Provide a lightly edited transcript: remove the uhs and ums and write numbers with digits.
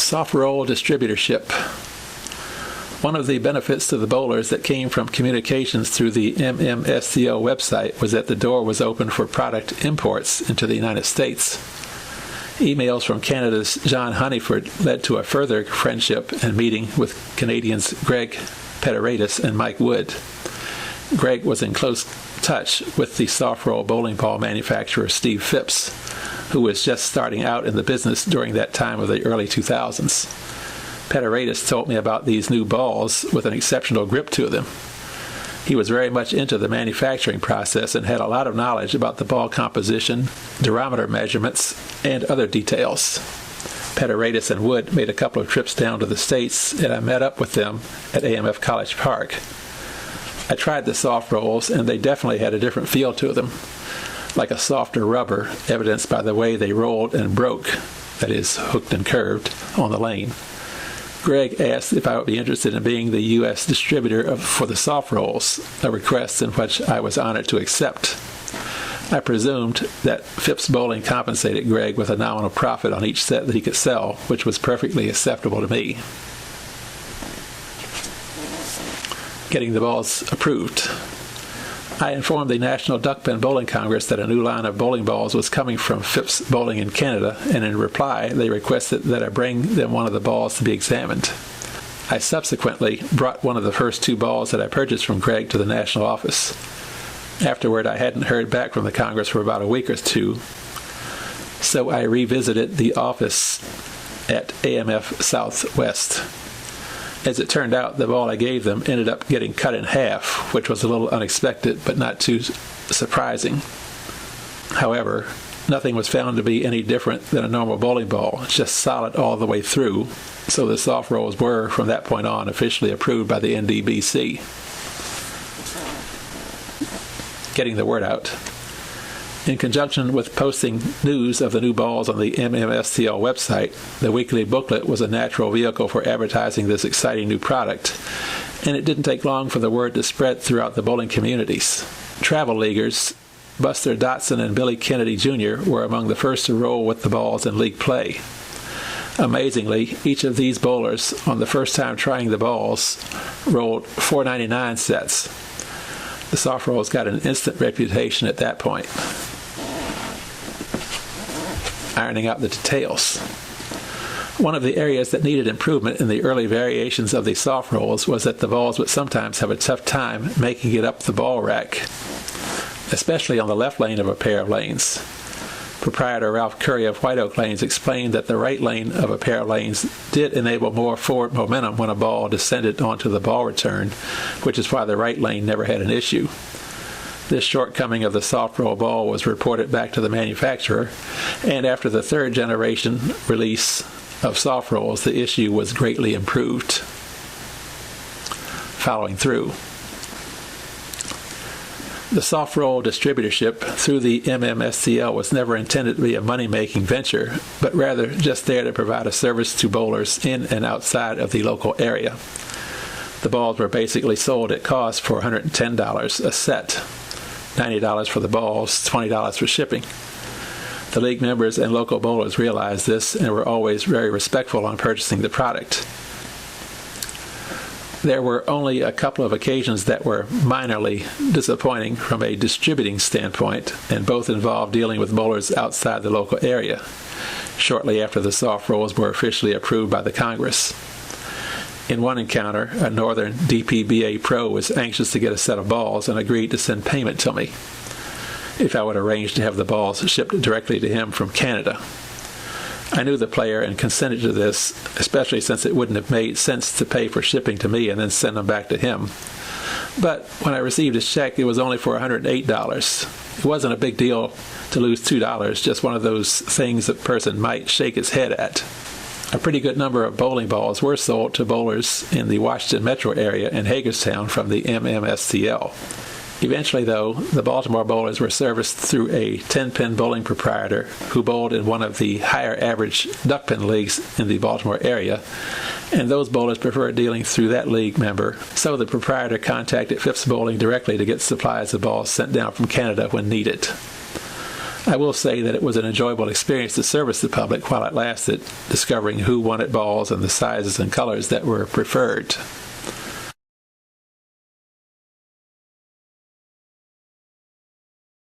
Softroll distributorship. One of the benefits to the bowlers that came from communications through the MMSCL website was that the door was open for product imports into the United States. Emails from Canada's John Honeyford led to a further friendship and meeting with Canadians Greg Peteraitis and Mike Wood. Greg was in close touch with the Softroll bowling ball manufacturer Steve Phipps, who was just starting out in the business during that time of the early 2000s. Peteraitis told me about these new balls with an exceptional grip to them. He was very much into the manufacturing process and had a lot of knowledge about the ball composition, durometer measurements, and other details. Peteraitis and Wood made a couple of trips down to the States, and I met up with them at AMF College Park. I tried the Softrolls, and they definitely had a different feel to them, like a softer rubber, evidenced by the way they rolled and broke, that is, hooked and curved, on the lane. Greg asked if I would be interested in being the U.S. distributor for the Softrolls, a request in which I was honored to accept. I presumed that Phipps Bowling compensated Greg with a nominal profit on each set that he could sell, which was perfectly acceptable to me. Getting the balls approved. I informed the National Duckpin Bowling Congress that a new line of bowling balls was coming from Phipps Bowling in Canada, and in reply, they requested that I bring them one of the balls to be examined. I subsequently brought one of the first two balls that I purchased from Greg to the national office. Afterward, I hadn't heard back from the Congress for about a week or two, so I revisited the office at AMF Southwest. As it turned out, the ball I gave them ended up getting cut in half, which was a little unexpected, but not too surprising. However, nothing was found to be any different than a normal bowling ball, just solid all the way through, so the Softrolls were, from that point on, officially approved by the NDBC. Getting the word out. In conjunction with posting news of the new balls on the MMSTL website, the weekly booklet was a natural vehicle for advertising this exciting new product, and it didn't take long for the word to spread throughout the bowling communities. Travel leaguers Buster Dotson and Billy Kennedy Jr. were among the first to roll with the balls in league play. Amazingly, each of these bowlers, on the first time trying the balls, rolled $4.99 sets. The Softrolls got an instant reputation at that point. Ironing out the details. One of the areas that needed improvement in the early variations of the Softrolls was that the balls would sometimes have a tough time making it up the ball rack, especially on the left lane of a pair of lanes. Proprietor Ralph Curry of White Oak Lanes explained that the right lane of a pair of lanes did enable more forward momentum when a ball descended onto the ball return, which is why the right lane never had an issue. This shortcoming of the Softroll ball was reported back to the manufacturer, and after the third generation release of Softrolls, the issue was greatly improved. Following through. The Softroll distributorship through the MMSCL was never intended to be a money-making venture, but rather just there to provide a service to bowlers in and outside of the local area. The balls were basically sold at cost for $110 a set, $90 for the balls, $20 for shipping. The league members and local bowlers realized this and were always very respectful on purchasing the product. There were only a couple of occasions that were minorly disappointing from a distributing standpoint, and both involved dealing with bowlers outside the local area, shortly after the Softrolls were officially approved by the Congress. In one encounter, a northern DPBA pro was anxious to get a set of balls and agreed to send payment to me if I would arrange to have the balls shipped directly to him from Canada. I knew the player and consented to this, especially since it wouldn't have made sense to pay for shipping to me and then send them back to him. But when I received his check, it was only for $108. It wasn't a big deal to lose $2, just one of those things a person might shake his head at. A pretty good number of bowling balls were sold to bowlers in the Washington metro area and Hagerstown from the MMSCL. Eventually, though, the Baltimore bowlers were serviced through a 10-pin bowling proprietor who bowled in one of the higher-average duckpin leagues in the Baltimore area, and those bowlers preferred dealing through that league member, so the proprietor contacted Phipps Bowling directly to get supplies of balls sent down from Canada when needed. I will say that it was an enjoyable experience to service the public while it lasted, discovering who wanted balls and the sizes and colors that were preferred.